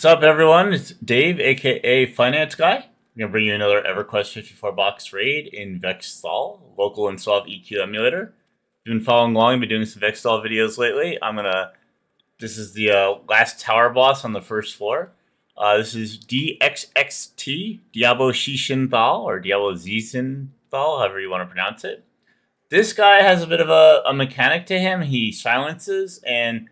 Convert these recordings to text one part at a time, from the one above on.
up, everyone? It's Dave, aka Finance Guy. I'm gonna bring you another EverQuest 54 box raid in Vex Thal, local and solve EQ Emulator. If you've been following along, I've been doing some Vex Thal videos lately. This is the last tower boss on the first floor. This is DXXT, Diabo Shishin Thal, or Diabo Zishin Thal, however you want to pronounce it. This guy has a bit of a mechanic to him. He silences and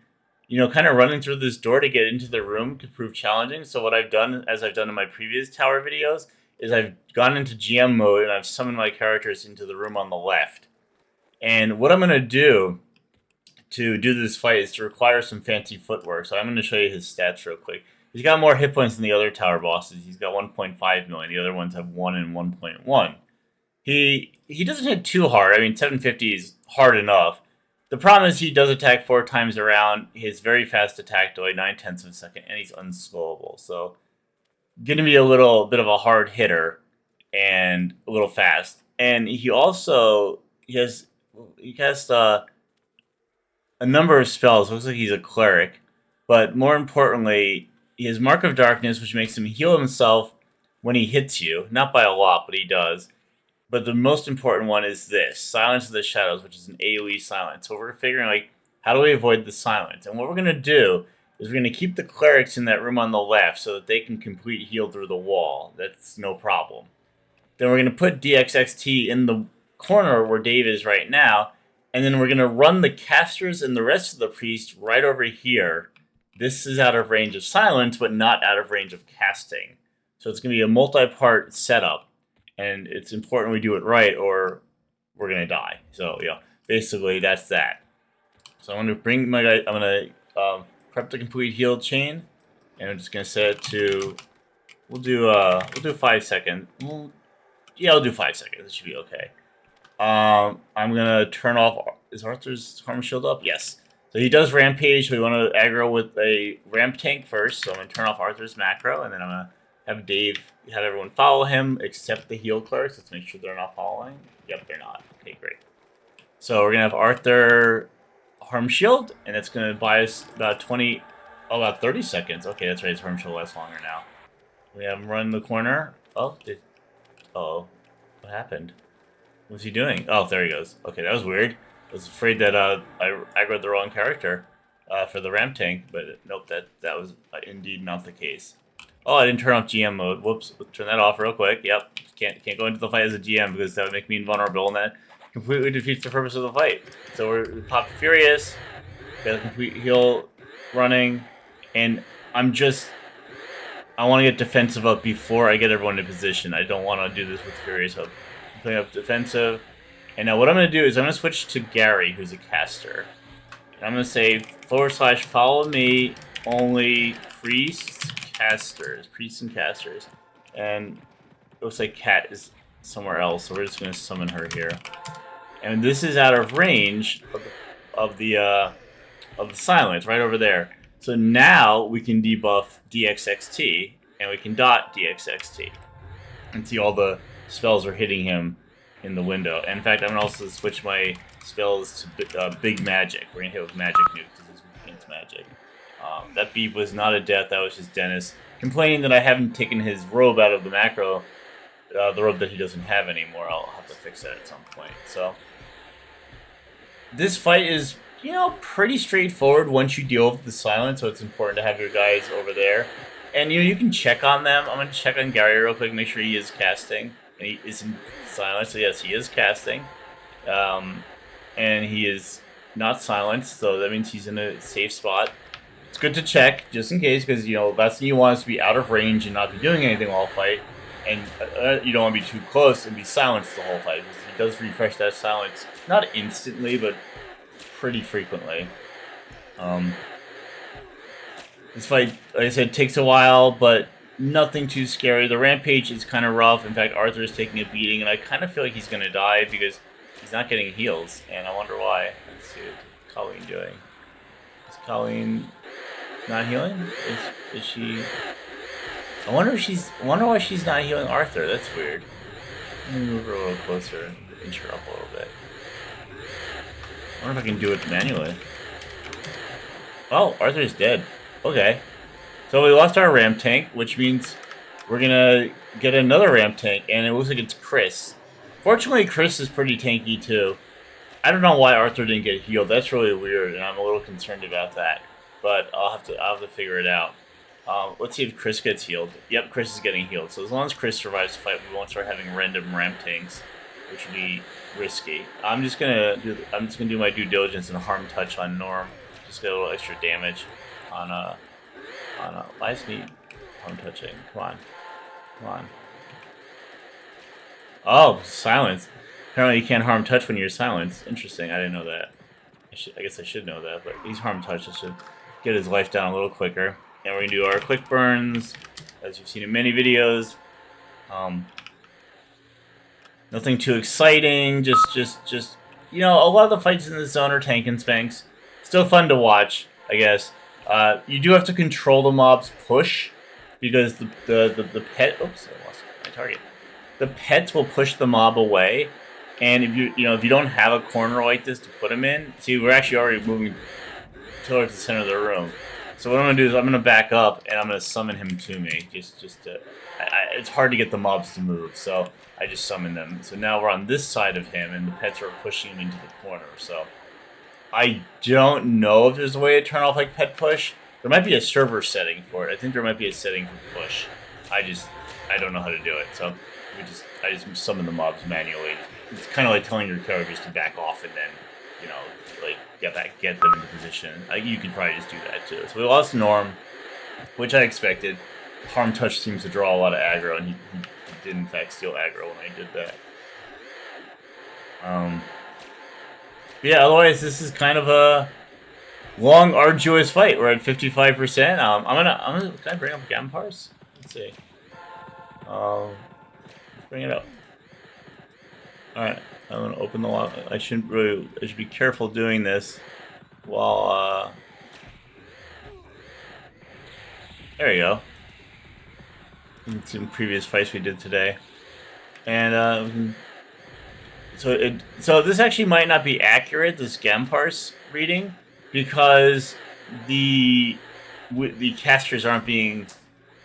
kind of running through this door to get into the room could prove challenging. So what I've done, as I've done in my previous tower videos, is I've gone into GM mode and I've summoned my characters into the room on the left. And what I'm going to do this fight is to require some fancy footwork. So I'm going to show you his stats real quick. He's got more hit points than the other tower bosses. He's got 1.5 million. The other ones have 1 and 1.1. He doesn't hit too hard. I mean, 750 is hard enough. The problem is he does attack 4 times around. He has very fast attack delay, 9/10 of a second, and he's unslowable. So, going to be a little bit of a hard hitter and a little fast. And he has a number of spells. Looks like he's a cleric, but more importantly, he has Mark of Darkness, which makes him heal himself when he hits you. Not by a lot, but he does. But the most important one is this, Silence of the Shadows, which is an AoE silence. So we're figuring, how do we avoid the silence? And what we're going to do is we're going to keep the clerics in that room on the left so that they can complete heal through the wall. That's no problem. Then we're going to put DXXT in the corner where Dave is right now, and then we're going to run the casters and the rest of the priest right over here. This is out of range of silence, but not out of range of casting. So it's going to be a multi-part setup. And it's important we do it right, or we're gonna die. So yeah, basically that's that. So I'm gonna bring my guy. I'm gonna prep the complete heal chain, and I'm just gonna set it to. We'll do 5 seconds. I'll do 5 seconds. It should be okay. I'm gonna turn off. Is Arthur's harm shield up? Yes. So he does rampage. So we want to aggro with a ramp tank first. So I'm gonna turn off Arthur's macro, and then I'm gonna have everyone follow him except the heal clerks. Let's make sure they're not following. Yep, they're not. Okay, great. So we're going to have Arthur harm shield, and it's going to buy us about 30 seconds. Okay, that's right. His harm shield lasts longer now. We have him run the corner. Oh, what happened? What's he doing? Oh, there he goes. Okay, that was weird. I was afraid that I aggroed the wrong character for the ramp tank, but nope, that was indeed not the case. Oh, I didn't turn off GM mode. Whoops. Turn that off real quick. Yep. Can't go into the fight as a GM because that would make me invulnerable, and that completely defeats the purpose of the fight. So we popped Furious. Got a complete heal running, and I want to get defensive up before I get everyone in position. I don't want to do this with Furious up. I'm putting up defensive. And now what I'm going to do is I'm going to switch to Gary, who's a caster. And I'm going to say / follow me, only priests and casters, and it looks like Kat is somewhere else, so we're just going to summon her here. And this is out of range of the silence right over there. So now we can debuff DXXT, and we can dot DXXT, and see all the spells are hitting him in the window. And in fact, I'm going to also switch my spells to Big Magic. We're going to hit with Magic Nuke because this is against magic. That beep was not a death, that was just Dennis complaining that I haven't taken his robe out of the macro, the robe that he doesn't have anymore. I'll have to fix that at some point. So, this fight is, pretty straightforward once you deal with the silence, so it's important to have your guys over there. And, you can check on them. I'm going to check on Gary real quick, make sure he is casting, and he is in silence, so yes, he is casting. And he is not silenced, so that means he's in a safe spot. It's good to check, just in case, because, last thing you want is to be out of range and not be doing anything all fight, and you don't want to be too close and be silenced the whole fight, because he does refresh that silence, not instantly, but pretty frequently. This fight, like I said, takes a while, but nothing too scary. The rampage is kind of rough. In fact, Arthur is taking a beating, and I kind of feel like he's going to die, because he's not getting heals, and I wonder why. Let's see what's Colleen doing. Is Colleen not healing? Is she? I wonder why she's not healing Arthur. That's weird. Let me move her a little closer and inch her up a little bit. I wonder if I can do it manually. Oh, Arthur's dead. Okay. So So we lost our ramp tank, which means we're gonna get another ramp tank, and it looks like it's Chris. Fortunately, Chris is pretty tanky too. I don't know why Arthur didn't get healed. That's really weird, and I'm a little concerned about that. But I'll have to figure it out. Let's see if Chris gets healed. Yep, Chris is getting healed. So as long as Chris survives the fight, we won't start having random ramp tanks, which would be risky. I'm just gonna do my due diligence and harm touch on Norm. Just get a little extra damage on why is he harm touching? Come on. Oh, silence. Apparently you can't harm touch when you're silenced. Interesting. I didn't know that. I guess I should know that, but he's harm touch. I should get his life down a little quicker. And we're gonna do our quick burns, as you've seen in many videos. Nothing too exciting. Just you know, a lot of the fights in this zone are tank and spanks. Still fun to watch, I guess. You do have to control the mob's push because the pet. Oops, I lost my target. The pets will push the mob away, and if you don't have a corner like this to put them in, see, we're actually already moving towards the center of the room. So what I'm gonna do is I'm gonna back up and I'm gonna summon him to me. It's hard to get the mobs to move, so I just summon them. So now we're on this side of him, and the pets are pushing him into the corner. So I don't know if there's a way to turn off like pet push. There might be a server setting for it. I think there might be a setting for push. I don't know how to do it. So I just summon the mobs manually. It's kind of like telling your characters to back off and then, like get them into position. You could probably just do that too. So we lost Norm, which I expected. Harm touch seems to draw a lot of aggro, and he did in fact steal aggro when I did that. Yeah, otherwise this is kind of a long, arduous fight. We're at 55%. Can I bring up Gam Parse? Let's see. Let's bring it up. Alright, I'm gonna open the log. I should be careful doing this while there you go. In some previous fights we did today. And so this actually might not be accurate, this Gamparse reading, because the casters aren't being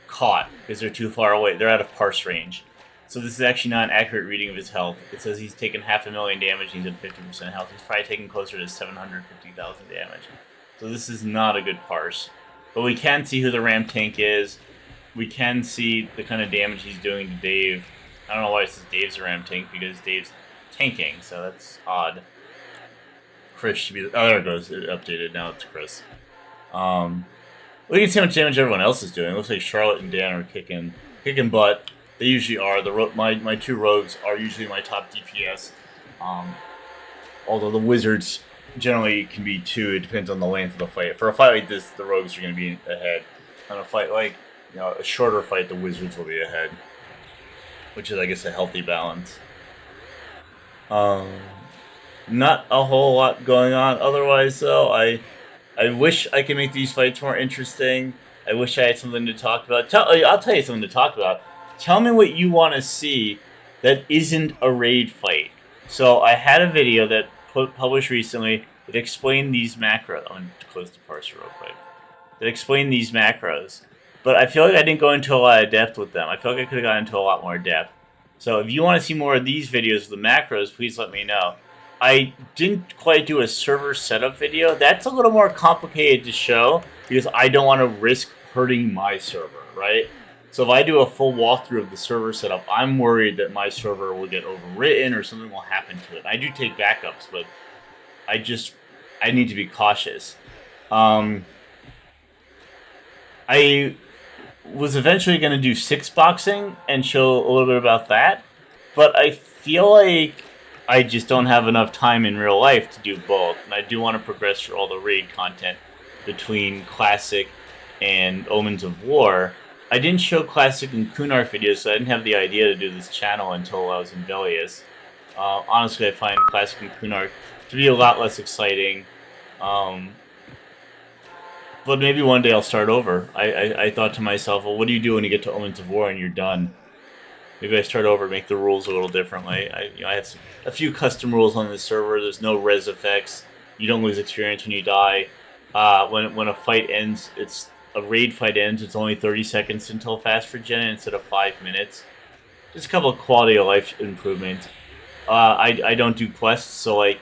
caught because they're too far away. They're out of parse range. So this is actually not an accurate reading of his health. It says he's taken 500,000 damage and he's at 50% health. He's probably taken closer to 750,000 damage. So this is not a good parse. But we can see who the ramp tank is. We can see the kind of damage he's doing to Dave. I don't know why it says Dave's a ramp tank, because Dave's tanking, so that's odd. Chris should be... Oh, there it goes. It updated. Now it's Chris. We can see how much damage everyone else is doing. It looks like Charlotte and Dan are kicking butt. They usually are. My two rogues are usually my top DPS. Although the wizards generally can be 2. It depends on the length of the fight. For a fight like this, the rogues are going to be ahead. On a fight like, a shorter fight, the wizards will be ahead. Which is, I guess, a healthy balance. Not a whole lot going on otherwise, though. I wish I could make these fights more interesting. I wish I had something to talk about. I'll tell you something to talk about. Tell me what you want to see that isn't a raid fight. So I had a video that published recently that explained these macros. I'm going to close the parser real quick. That explained these macros. But I feel like I didn't go into a lot of depth with them. I feel like I could have gotten into a lot more depth. So if you want to see more of these videos of the macros, please let me know. I didn't quite do a server setup video. That's a little more complicated to show because I don't want to risk hurting my server, right? So if I do a full walkthrough of the server setup, I'm worried that my server will get overwritten or something will happen to it. I do take backups, but I need to be cautious. I was eventually going to do 6-boxing and show a little bit about that, but I feel like I just don't have enough time in real life to do both, and I do want to progress through all the raid content between Classic and Omens of War. I didn't show Classic and Kunark videos, so I didn't have the idea to do this channel until I was in Velius. Honestly, I find Classic and Kunark to be a lot less exciting. But maybe one day I'll start over. I thought to myself, well, what do you do when you get to Omens of War and you're done? Maybe I start over, make the rules a little differently. I have a few custom rules on this server. There's no res effects. You don't lose experience when you die. When a fight ends, it's a raid fight ends, it's only 30 seconds until fast regen instead of 5 minutes. Just a couple of quality of life improvements. I don't do quests, so like,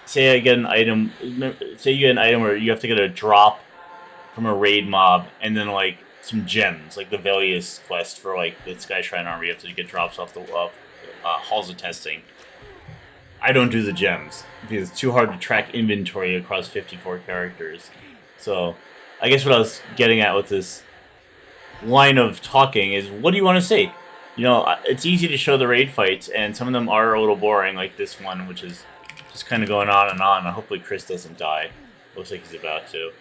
say I get an item, say you get an item where you have to get a drop from a raid mob, and then like some gems, like the Velius quest for like the Skyshrine armor, you have to get drops off the halls of testing. I don't do the gems because it's too hard to track inventory across 54 characters. So, I guess what I was getting at with this line of talking is, what do you want to see? You know, it's easy to show the raid fights, and some of them are a little boring, like this one, which is just kind of going on and on. Hopefully, Chris doesn't die. Looks like he's about to.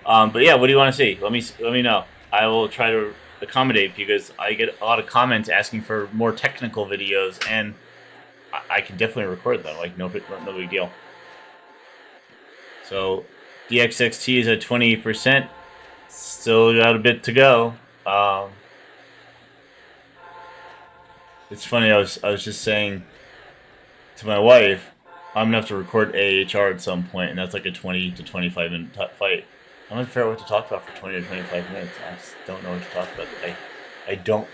But yeah, what do you want to see? Let me know. I will try to accommodate, because I get a lot of comments asking for more technical videos, and I can definitely record them. Like no big deal. So DXXT is at 28%. Still got a bit to go. It's funny. I was just saying to my wife, I'm gonna have to record AHR at some point, and that's like a 20 to 25 minute fight. I'm gonna figure out what to talk about for 20 to 25 minutes. I just don't know what to talk about. I don't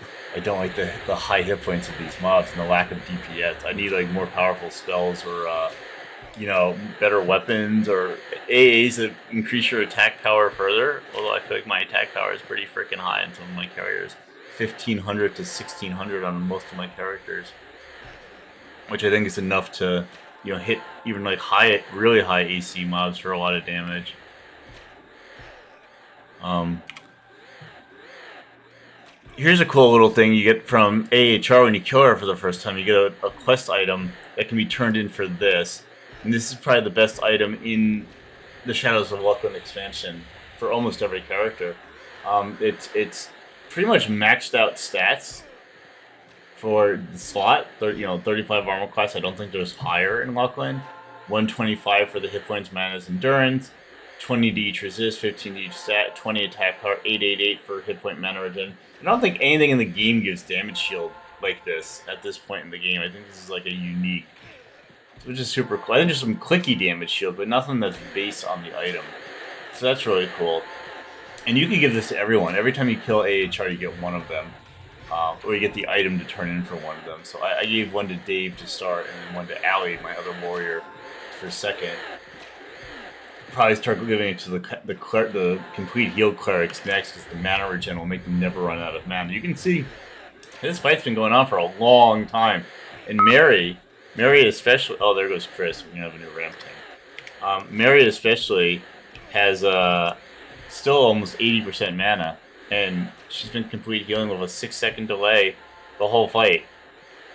like the high hit points of these mobs and the lack of DPS. I need like more powerful spells, or you know, better weapons, or AAs that increase your attack power further. Although I feel like my attack power is pretty freaking high in some of my characters, 1500 to 1600 on most of my characters, which I think is enough to, you know, hit even like really high AC mobs for a lot of damage. Here's a cool little thing you get from AHR when you kill her for the first time. You get a quest item that can be turned in for this. And this is probably the best item in the Shadows of Luclin expansion for almost every character. It's pretty much maxed out stats for the slot. 35 armor class. I don't think there's higher in Luclin. 125 for the hit points, mana's, endurance. 20 to each resist, 15 to each stat, 20 attack power, 888 for hit point, mana regen. I don't think anything in the game gives damage shield like this at this point in the game. I think this is like a unique, which is super cool. I think there's some clicky damage shield, but nothing that's based on the item. So that's really cool. And you can give this to everyone. Every time you kill AHR, you get one of them. Or you get the item to turn in for one of them. So I gave one to Dave to start, and then one to Allie, my other warrior, for second. Probably start giving it to the complete heal clerics next, because the mana regen will make them never run out of mana. You can see this fight's been going on for a long time, and Mary especially. Oh, there goes Chris. We have a new ramp tank. Mary especially has still almost 80% mana, and she's been complete healing with a 6-second delay the whole fight.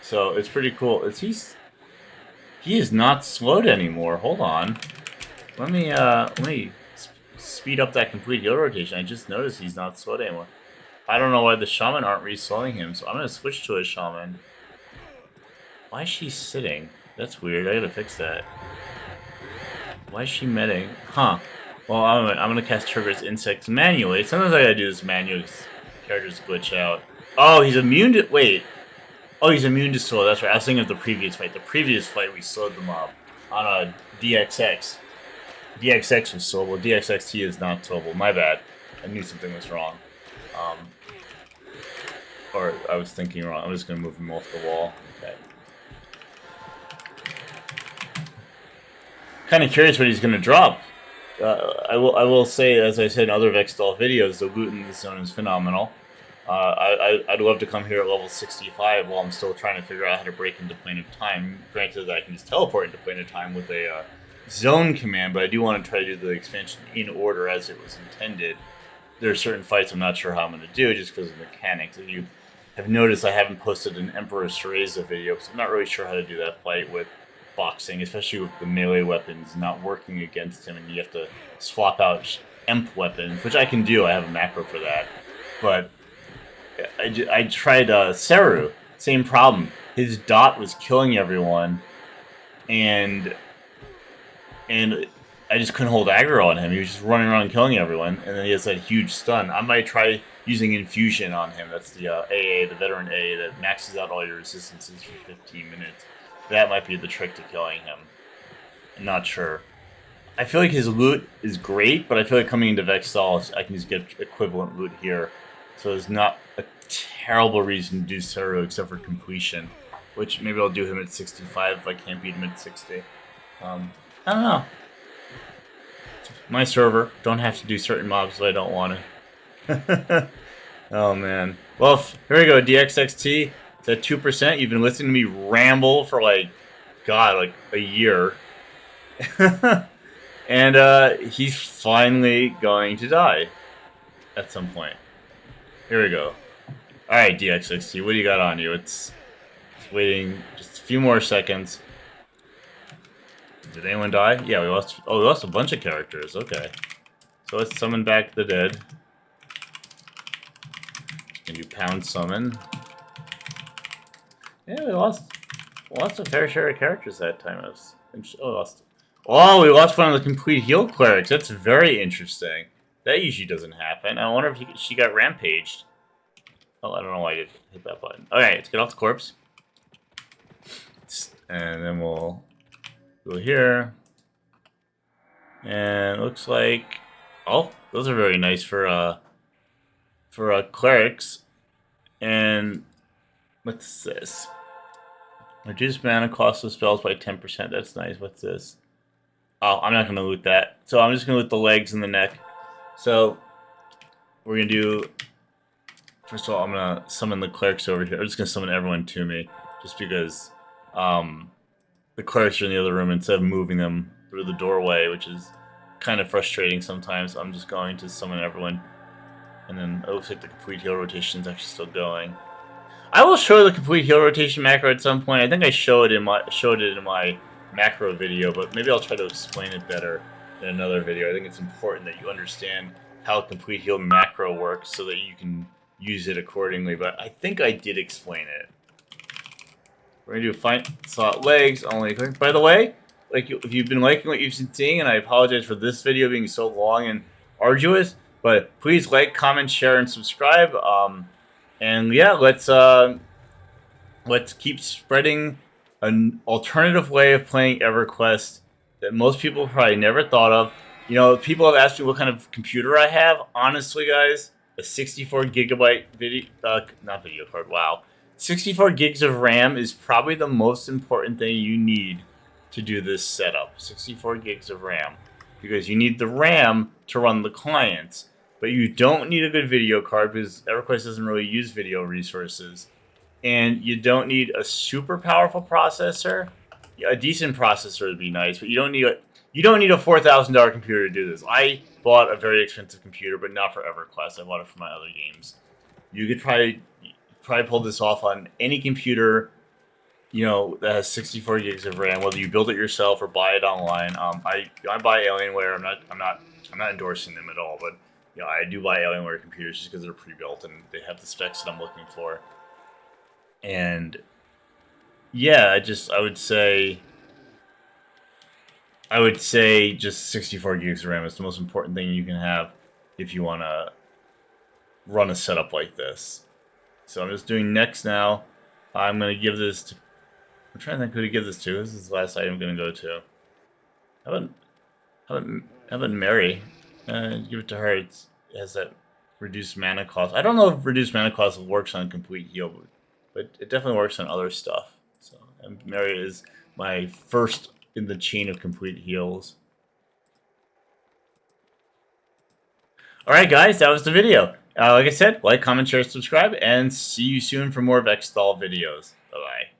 So it's pretty cool. He is not slowed anymore. Hold on. Let me speed up that complete heal rotation. I just noticed he's not slowed anymore. I don't know why the shaman aren't re-slowing him, so I'm gonna switch to a shaman. Why is she sitting? That's weird. I gotta fix that. Why is she medding? Huh. Well, I'm gonna cast Trigger's Insects manually. Sometimes I gotta do this manually because characters glitch out. Oh, he's immune to... Wait. Oh, he's immune to slow. That's right. I was thinking of the previous fight. The previous fight, we slowed the mob on a DXX. DXX was slowable. DXXT is not slowable. My bad. I knew something was wrong. Or I was thinking wrong. I'm just gonna move him off the wall. Okay. Kind of curious what he's gonna drop. I will say, as I said in other Vex Thal videos, the loot in this zone is phenomenal. I'd love to come here at level 65 while I'm still trying to figure out how to break into Plane of Time. Granted that I can just teleport into Plane of Time with a zone command, but I do want to try to do the expansion in order as it was intended. There are certain fights I'm not sure how I'm going to do just because of mechanics. If you have noticed, I haven't posted an Emperor Ssra video because I'm not really sure how to do that fight with boxing, especially with the melee weapons not working against him, and you have to swap out Emp weapons, which I can do. I have a macro for that. But I tried Ssra, same problem. His dot was killing everyone, and I just couldn't hold aggro on him. He was just running around killing everyone, and then he has that huge stun. I might try using Infusion on him. That's the AA, the veteran AA, that maxes out all your resistances for 15 minutes. That might be the trick to killing him. I'm not sure. I feel like his loot is great, but I feel like coming into Vex Thal, I can just get equivalent loot here. So there's not a terrible reason to do Ssra except for completion, which maybe I'll do him at 65 if I can't beat him at 60. I don't know. My server, don't have to do certain mobs if I don't want to. Oh man. Well, here we go. DXXT. It's at 2%. You've been listening to me ramble for like, God, like a year. And he's finally going to die at some point. Here we go. Alright, DXXT, what do you got on you? It's waiting just a few more seconds. Did anyone die? Yeah, we lost. Oh, we lost a bunch of characters. Okay. So let's summon back the dead. Can do pound summon. Yeah, we lost a fair share of characters that time. Oh, we lost one of the complete heal clerics. That's very interesting. That usually doesn't happen. I wonder if she got rampaged. Oh, I don't know why I did hit that button. Okay, let's get off the corpse. And then we'll go here. And it looks like, oh, those are very nice for clerics. And what's this? Reduce mana cost of spells by 10%. That's nice. What's this? Oh, I'm not going to loot that. So I'm just going to loot the legs and the neck. So we're going to do, first of all, I'm going to summon the clerics over here. I'm just going to summon everyone to me. Just because the clerics are in the other room instead of moving them through the doorway, which is kind of frustrating sometimes. I'm just going to summon everyone. And then it looks like the complete heal rotation is actually still going. I will show the complete heal rotation macro at some point. I think I showed it in my macro video, but maybe I'll try to explain it better in another video. I think it's important that you understand how complete heal macro works so that you can use it accordingly, but I think I did explain it. We're going to do find slot legs only. By the way, like if you've been liking what you've been seeing, and I apologize for this video being so long and arduous, but please like, comment, share, and subscribe. And yeah, let's keep spreading an alternative way of playing EverQuest that most people probably never thought of. You know, people have asked me what kind of computer I have. Honestly, guys, a 64 gigabyte not video card. Wow, 64 gigs of RAM is probably the most important thing you need to do this setup. 64 gigs of RAM, because you need the RAM to run the clients. But you don't need a good video card because EverQuest doesn't really use video resources. And you don't need a super powerful processor. A decent processor would be nice, but you don't need a $4,000 computer to do this. I bought a very expensive computer, but not for EverQuest. I bought it for my other games. You could probably pull this off on any computer, you know, that has 64 gigs of RAM, whether you build it yourself or buy it online. I buy Alienware. I'm not endorsing them at all, but you know, I do buy Alienware computers just because they're pre-built and they have the specs that I'm looking for. And yeah, I would say just 64 gigs of RAM is the most important thing you can have if you want to run a setup like this. So I'm just doing next now. I'm going to give this to, I'm trying to think who to give this to. This is the last item I'm going to go to. How about Mary? Give it to her. It has that reduced mana cost. I don't know if reduced mana cost works on complete heal, but it definitely works on other stuff. So, and Mary is my first in the chain of complete heals. Alright guys, that was the video. Like I said, like, comment, share, subscribe, and see you soon for more Vex Thal videos. Bye-bye.